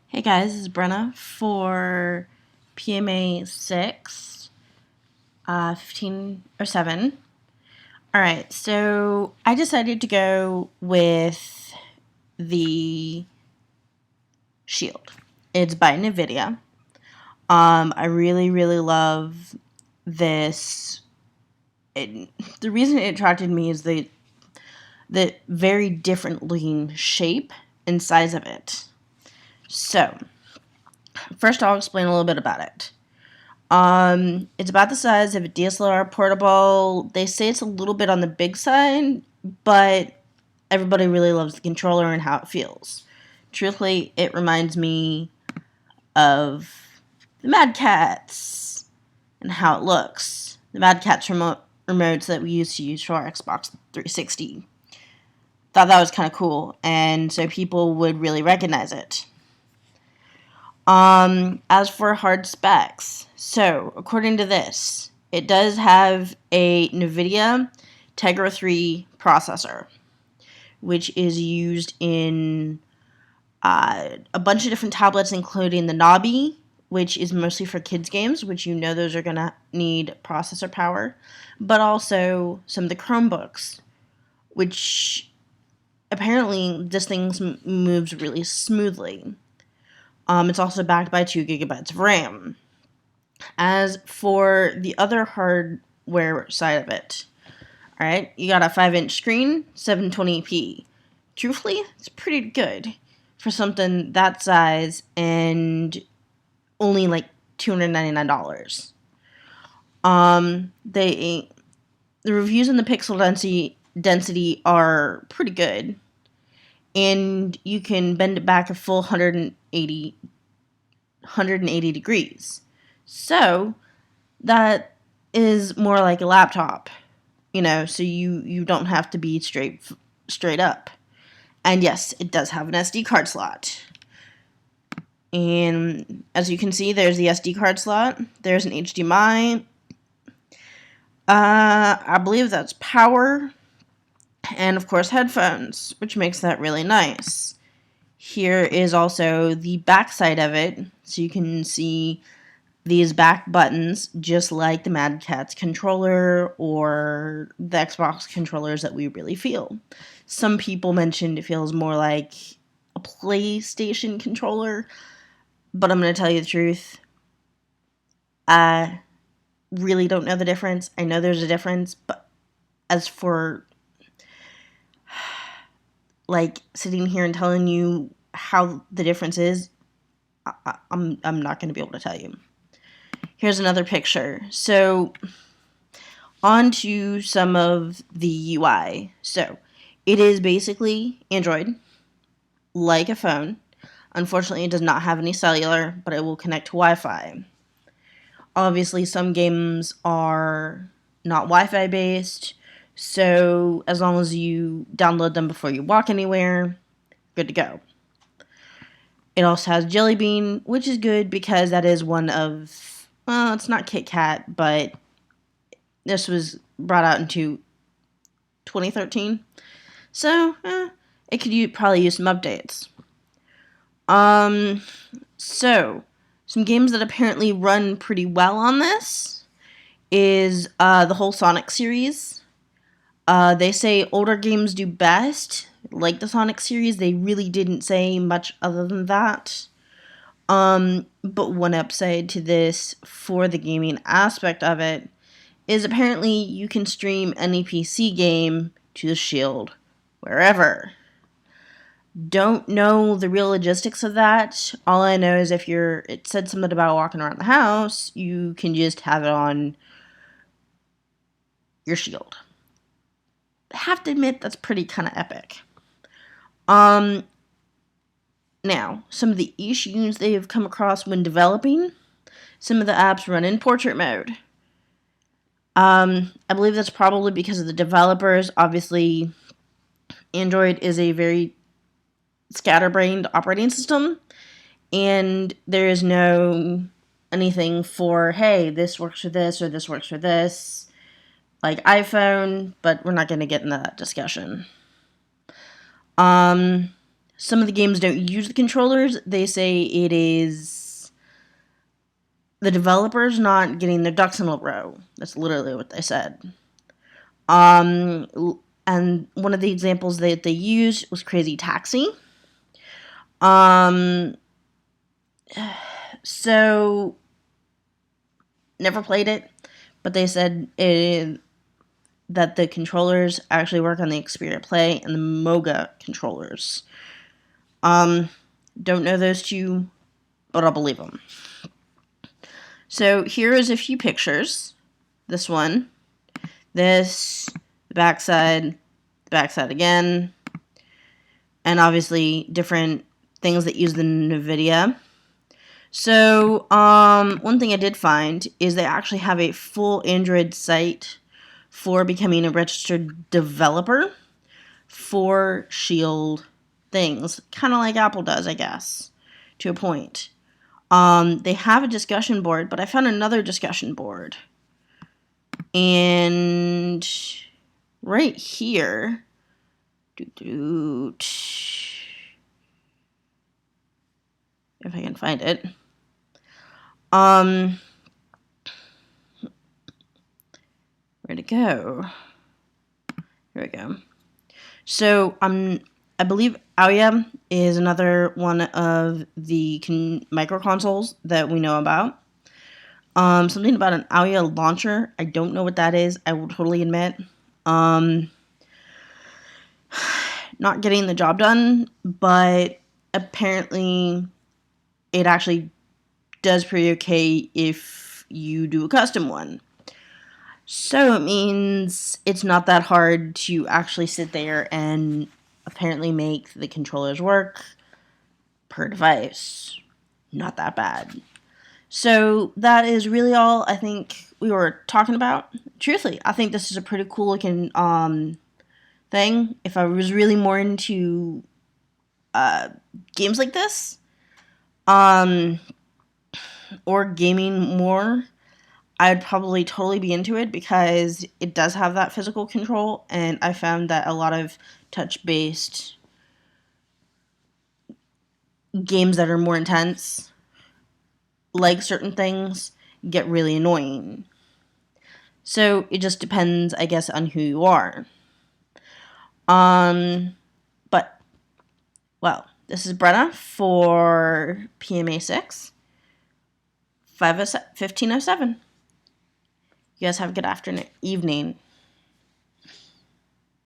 Hey guys, this is Brenna for PMA 6, 15 or 7. Alright, so I decided to go with the Shield. It's by NVIDIA. I really love this. The reason it attracted me is the very different looking shape and size of it. So, first I'll explain a little bit about it. It's about the size of a DSLR portable. They say it's a little bit on the big side, but everybody really loves the controller and how it feels. Truthfully, it reminds me of the Mad Catz and how it looks. The Mad Catz remotes that we used to use for our Xbox 360. Thought that was kind of cool, and so people would really recognize it. As for hard specs, so according to this, it does have a NVIDIA Tegra 3 processor, which is used in a bunch of different tablets, including the Nabi, which is mostly for kids games, which you know those are going to need processor power, but also some of the Chromebooks, which apparently this thing moves really smoothly. It's also backed by 2 gigabytes of RAM. As for the other hardware side of it, alright, you got a 5-inch screen, 720p. Truthfully, it's pretty good for something that size and only like $299. The reviews on the pixel density are pretty good. And you can bend it back a full 180 degrees. So that is more like a laptop, so you don't have to be straight up. And yes, it does have an SD card slot. And as you can see, there's the SD card slot. There's an HDMI. I believe that's power. And of course headphones, which makes that really nice. Here is also the back side of it, so you can see these back buttons, just like the Mad Catz controller or the Xbox controllers that we really feel. Some people mentioned it feels more like a PlayStation controller, but I'm going to tell you the truth. I really don't know the difference. I know there's a difference, but as for like sitting here and telling you how the difference is, I'm not going to be able to tell you. Here's another picture. So, on to some of the UI. So, it is basically Android, like a phone. Unfortunately, it does not have any cellular, but it will connect to Wi-Fi. Obviously, some games are not Wi-Fi based, so as long as you download them before you walk anywhere, good to go. It also has Jelly Bean, which is good because that is one of, well, it's not Kit Kat, but this was brought out into 2013. So, it could probably use some updates. So, some games that apparently run pretty well on this is the whole Sonic series. They say older games do best, like the Sonic series. They really didn't say much other than that. But one upside to this for the gaming aspect of it is apparently you can stream any PC game to the Shield wherever. Don't know the real logistics of that. All I know is it said something about walking around the house, you can just have it on your Shield. I have to admit, that's pretty kind of epic. Now, some of the issues they have come across when developing, some of the apps run in portrait mode. I believe that's probably because of the developers. Obviously, Android is a very scatterbrained operating system, and there is no anything for, hey, this works for this or this works for this, like iPhone, but we're not going to get into that discussion. some of the games don't use the controllers. They say it is the developers not getting their ducks in a row. That's literally what they said. And one of the examples that they used was Crazy Taxi. So never played it, but they said that the controllers actually work on the Xperia Play and the Moga controllers. Don't know those two, but I'll believe them. So here is a few pictures. This one, this, the backside again, and obviously different things that use the NVIDIA. So one thing I did find is they actually have a full Android site for becoming a registered developer for Shield things, kind of like Apple does, I guess, to a point. They have a discussion board, but I found another discussion board. And right here, if I can find it. Where'd it go? Here we go. So I believe Ouya is another one of the micro consoles that we know about. Something about an Ouya launcher. I don't know what that is. I will totally admit. Not getting the job done, but apparently it actually does pretty okay if you do a custom one. So it means it's not that hard to actually sit there and apparently make the controllers work per device. Not that bad. So that is really all I think we were talking about. Truthfully, I think this is a pretty cool looking thing. If I was really more into games like this, or gaming more, I'd probably totally be into it because it does have that physical control, and I found that a lot of touch-based games that are more intense, like certain things, get really annoying. So it just depends, I guess, on who you are. But, well, this is Brenna for PMA 6, 1507. You guys have a good evening.